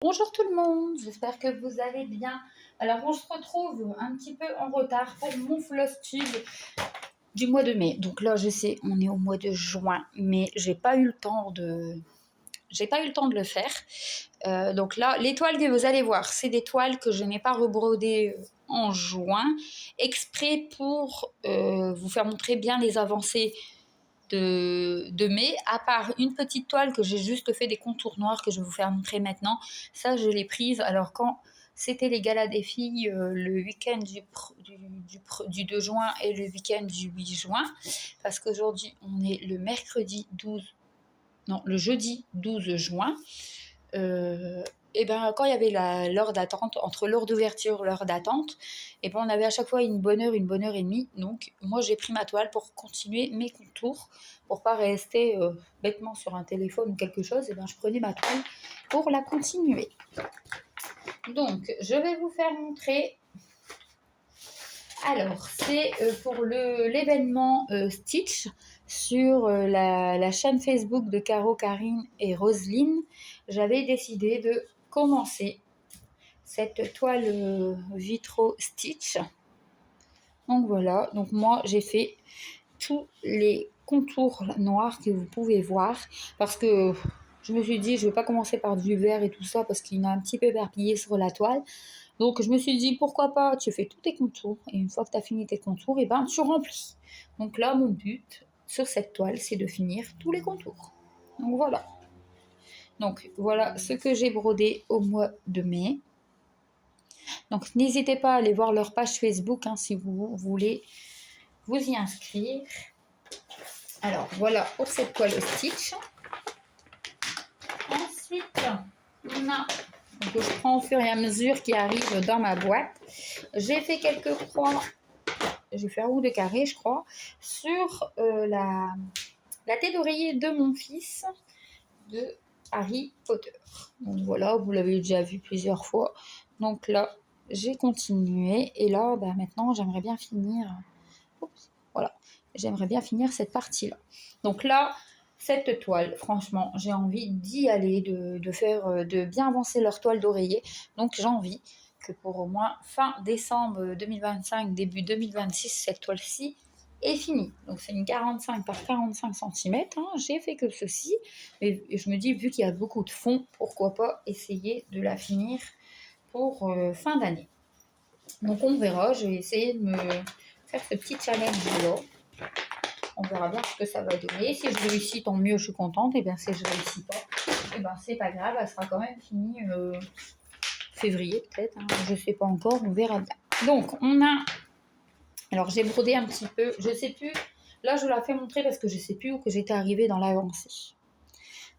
Bonjour tout le monde, j'espère que vous allez bien. Alors on se retrouve un petit peu en retard pour mon floss tube du mois de mai. Donc là je sais, on est au mois de juin, mais j'ai pas eu le temps de le faire. Donc là, les toiles que vous allez voir, c'est des toiles que je n'ai pas rebrodées en juin, exprès pour vous faire montrer bien les avancées de mai, à part une petite toile que j'ai juste fait des contours noirs que je vais vous faire montrer maintenant. Ça, je l'ai prise. Alors, quand c'était les galas des filles, le week-end du 2 juin et le week-end du 8 juin, parce qu'aujourd'hui, on est le mercredi 12, non, le jeudi 12 juin. Et ben quand il y avait l'heure d'attente, entre l'heure d'ouverture et l'heure d'attente, et ben on avait à chaque fois une bonne heure et demie. Donc moi j'ai pris ma toile pour continuer mes contours, pour pas rester bêtement sur un téléphone ou quelque chose. Et ben je prenais ma toile pour la continuer. Donc je vais vous faire montrer. Alors c'est pour l'événement Stitch sur la chaîne Facebook de Caro, Karine et Roselyne. J'avais décidé de commencer cette toile vitro Stitch. Donc voilà, donc moi j'ai fait tous les contours noirs que vous pouvez voir, parce que je me suis dit je vais pas commencer par du vert et tout ça parce qu'il a un petit peu éparpillé sur la toile. Donc je me suis dit pourquoi pas, tu fais tous tes contours et une fois que tu as fini tes contours, et ben tu remplis. Donc là mon but sur cette toile c'est de finir tous les contours. Donc voilà. Donc voilà ce que j'ai brodé au mois de mai. Donc n'hésitez pas à aller voir leur page Facebook si vous voulez vous y inscrire. Alors voilà pour cette toile Stitch. Ensuite, on a, donc je prends au fur et à mesure qui arrive dans ma boîte. J'ai fait quelques croix, j'ai fait un ou deux carrés je crois, sur la tête d'oreiller de mon fils de Harry Potter. Donc voilà, vous l'avez déjà vu plusieurs fois. Donc là, j'ai continué et là, maintenant, j'aimerais bien finir. Oups, voilà, j'aimerais bien finir cette partie-là. Donc là, cette toile, franchement, j'ai envie d'y aller, de bien avancer leur toile d'oreiller. Donc j'ai envie que pour au moins fin décembre 2025, début 2026, cette toile-ci est finie. Donc c'est une 45 par 45 cm. J'ai fait que ceci. Et je me dis, vu qu'il y a beaucoup de fond, pourquoi pas essayer de la finir pour fin d'année. Donc on verra, je vais essayer de me faire ce petit challenge-là. On verra bien ce que ça va donner. Si je réussis, tant mieux, je suis contente. Et bien si je réussis pas, et bien c'est pas grave, elle sera quand même finie février peut-être. Je sais pas encore, on verra bien. Donc on a... Alors j'ai brodé un petit peu, je sais plus. Là je vous la fais montrer parce que je sais plus où que j'étais arrivée dans l'avancée.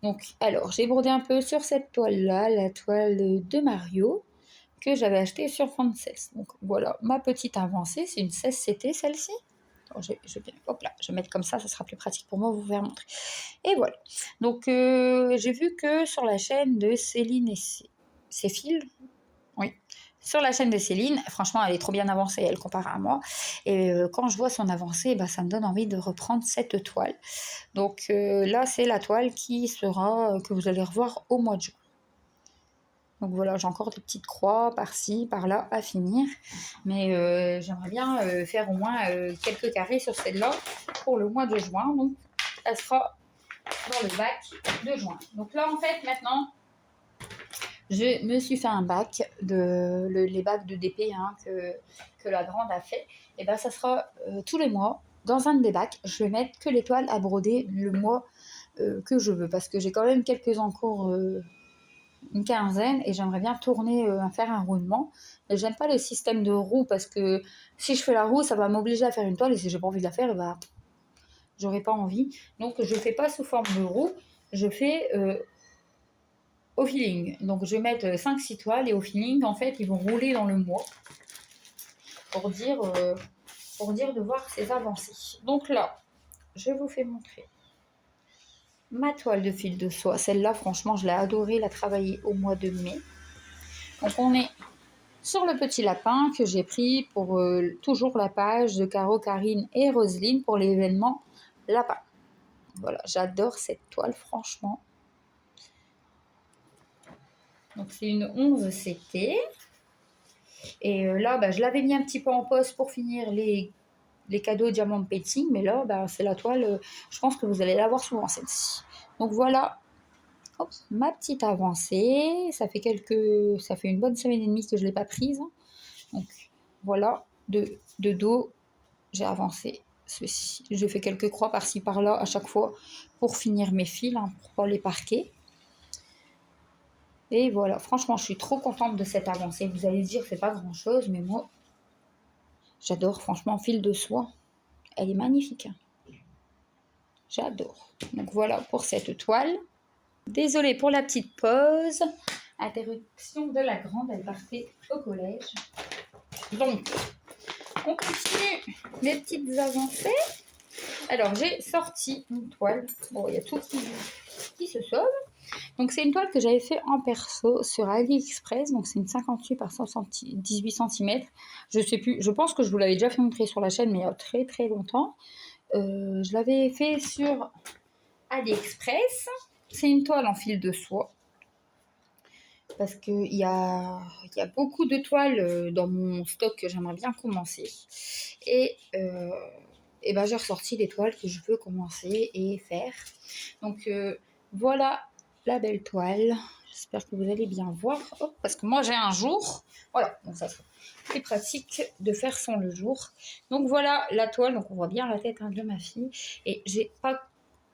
Donc alors j'ai brodé un peu sur cette toile-là, la toile de Mario, que j'avais acheté sur Frances. Donc voilà, ma petite avancée, c'est une 16CT celle-ci. Hop là, je vais mettre comme ça sera plus pratique pour moi, vous faire montrer. Et voilà. Donc j'ai vu que sur la chaîne de Céline et Céphile, oui, sur la chaîne de Céline, franchement, elle est trop bien avancée, elle, comparée à moi. Et quand je vois son avancée, ça me donne envie de reprendre cette toile. Donc là, c'est la toile qui sera, que vous allez revoir au mois de juin. Donc voilà, j'ai encore des petites croix par-ci, par-là à finir. Mais j'aimerais bien faire au moins quelques carrés sur celle-là pour le mois de juin. Donc elle sera dans le bac de juin. Donc là, en fait, maintenant, je me suis fait un bac, les bacs de DP que la grande a fait. Et ça sera tous les mois, dans un des bacs, je vais mettre que les toiles à broder le mois que je veux. Parce que j'ai quand même quelques encours... une quinzaine et j'aimerais bien tourner, faire un roulement. Mais j'aime pas le système de roue parce que si je fais la roue, ça va m'obliger à faire une toile et si j'ai pas envie de la faire, j'aurais pas envie. Donc je fais pas sous forme de roue, je fais au feeling. Donc je vais mettre 5-6 toiles et au feeling, en fait, ils vont rouler dans le mois pour dire de voir ces avancées. Donc là, je vous fais montrer ma toile de fil de soie. Celle-là, franchement, je l'ai adorée, la travailler au mois de mai. Donc on est sur le petit lapin que j'ai pris pour toujours la page de Caro, Karine et Roselyne pour l'événement lapin. Voilà, j'adore cette toile, franchement. Donc c'est une 11 CT. Et là, bah, je l'avais mis un petit peu en pause pour finir les cadeaux Diamond Painting. Mais là, bah, c'est la toile, je pense que vous allez la voir souvent celle-ci. Donc voilà, hop, ma petite avancée. Ça fait une bonne semaine et demie que je ne l'ai pas prise. Donc voilà, de dos, j'ai avancé ceci. Je fais quelques croix par-ci par-là à chaque fois pour finir mes fils, hein, pour pas les parquer. Et voilà, franchement, je suis trop contente de cette avancée. Vous allez dire que c'est pas grand-chose, mais moi, j'adore. Franchement, fil de soie, elle est magnifique. J'adore. Donc voilà pour cette toile. Désolée pour la petite pause. Interruption de la grande, elle partait au collège. Donc, on continue les petites avancées. Alors, j'ai sorti une toile. Bon, il y a tout qui se sauve. Donc, c'est une toile que j'avais fait en perso sur AliExpress. Donc, c'est une 58 par 18 cm. Je sais plus, je pense que je vous l'avais déjà fait montrer sur la chaîne, mais il y a très très longtemps. Je l'avais fait sur AliExpress. C'est une toile en fil de soie. Parce qu'il y a beaucoup de toiles dans mon stock que j'aimerais bien commencer. Et ben, j'ai ressorti les toiles que je veux commencer et faire. Donc voilà la belle toile. J'espère que vous allez bien voir. Oh, parce que moi j'ai un jour. Voilà, donc ça c'est pratique de faire sans le jour. Donc voilà la toile. Donc on voit bien la tête, hein, de ma fille. Et j'ai pas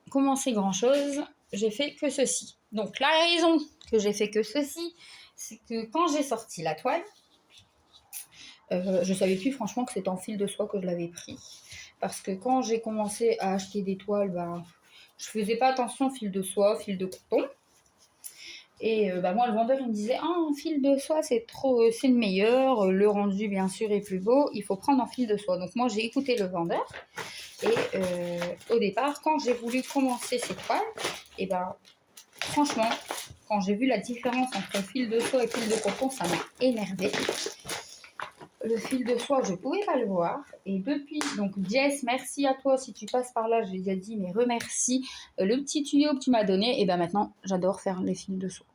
commencé grand chose. J'ai fait que ceci. Donc la raison que j'ai fait que ceci, c'est que quand j'ai sorti la toile, je savais plus franchement que c'était en fil de soie que je l'avais pris. Parce que quand j'ai commencé à acheter des toiles, bah, je faisais pas attention fil de soie, fil de coton. Et bah, moi, le vendeur, il me disait, ah, en fil de soie, c'est le meilleur. Le rendu, bien sûr, est plus beau. Il faut prendre en fil de soie. Donc moi, j'ai écouté le vendeur. Et au départ, quand j'ai voulu commencer ces toiles, et ben, franchement, quand j'ai vu la différence entre fil de soie et fil de coton, ça m'a énervé. Le fil de soie, je ne pouvais pas le voir. Et depuis, donc Jess, merci à toi si tu passes par là, je l'ai déjà dit, mais remercie le petit tuyau que tu m'as donné. Et bien maintenant, j'adore faire les fils de soie.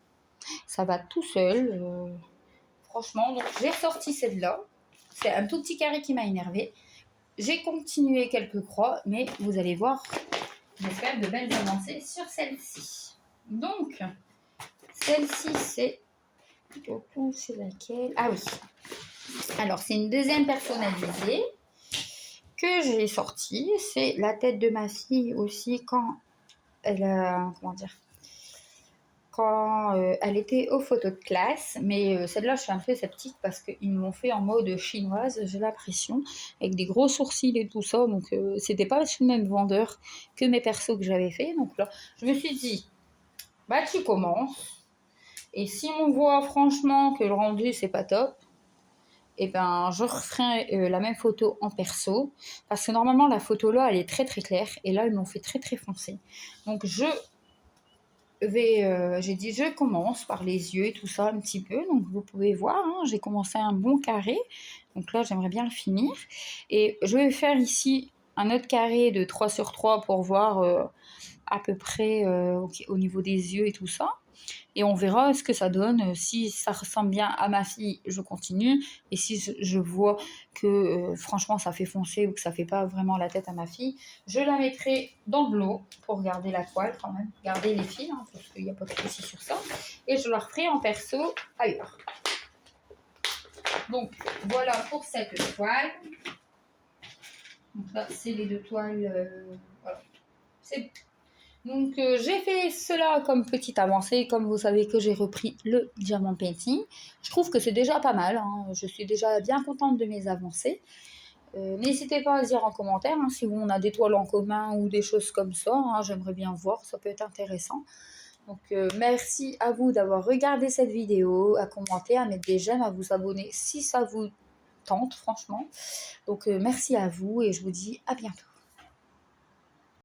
Ça va tout seul. Franchement, donc j'ai ressorti celle-là. C'est un tout petit carré qui m'a énervé. J'ai continué quelques croix, mais vous allez voir, j'espère de belles avancées sur celle-ci. Donc, celle-ci, c'est laquelle? Ah oui. Alors, c'est une deuxième personnalisée que j'ai sortie. C'est la tête de ma fille aussi quand elle a, comment dire, quand elle était aux photos de classe. Mais celle-là, je suis un peu sceptique parce qu'ils m'ont fait en mode chinoise, j'ai l'impression, avec des gros sourcils et tout ça. Donc, c'était pas chez le même vendeur que mes persos que j'avais fait. Donc là, je me suis dit, bah, tu commences. Et si on voit franchement que le rendu, c'est pas top, et ben, je referai la même photo en perso. Parce que normalement, la photo là, elle est très très claire. Et là, ils m'ont fait très très foncé. Donc, j'ai dit, je commence par les yeux et tout ça un petit peu. Donc, vous pouvez voir, hein, j'ai commencé un bon carré. Donc là, j'aimerais bien le finir. Et je vais faire ici un autre carré de 3 sur 3 pour voir à peu près au niveau des yeux et tout ça. Et on verra ce que ça donne. Si ça ressemble bien à ma fille, je continue. Et si je vois que franchement ça fait foncer ou que ça fait pas vraiment la tête à ma fille, je la mettrai dans de l'eau pour garder la toile quand même, garder les fils, hein, parce qu'il n'y a pas de souci sur ça. Et je la referai en perso ailleurs. Donc voilà pour cette toile. Donc là, c'est les deux toiles. Voilà. Donc j'ai fait cela comme petite avancée, comme vous savez que j'ai repris le Diamond Painting. Je trouve que c'est déjà pas mal, hein. Je suis déjà bien contente de mes avancées. N'hésitez pas à dire en commentaire, hein, si on a des toiles en commun ou des choses comme ça, hein, j'aimerais bien voir, ça peut être intéressant. Donc merci à vous d'avoir regardé cette vidéo, à commenter, à mettre des j'aime, à vous abonner si ça vous tente franchement. Donc merci à vous et je vous dis à bientôt.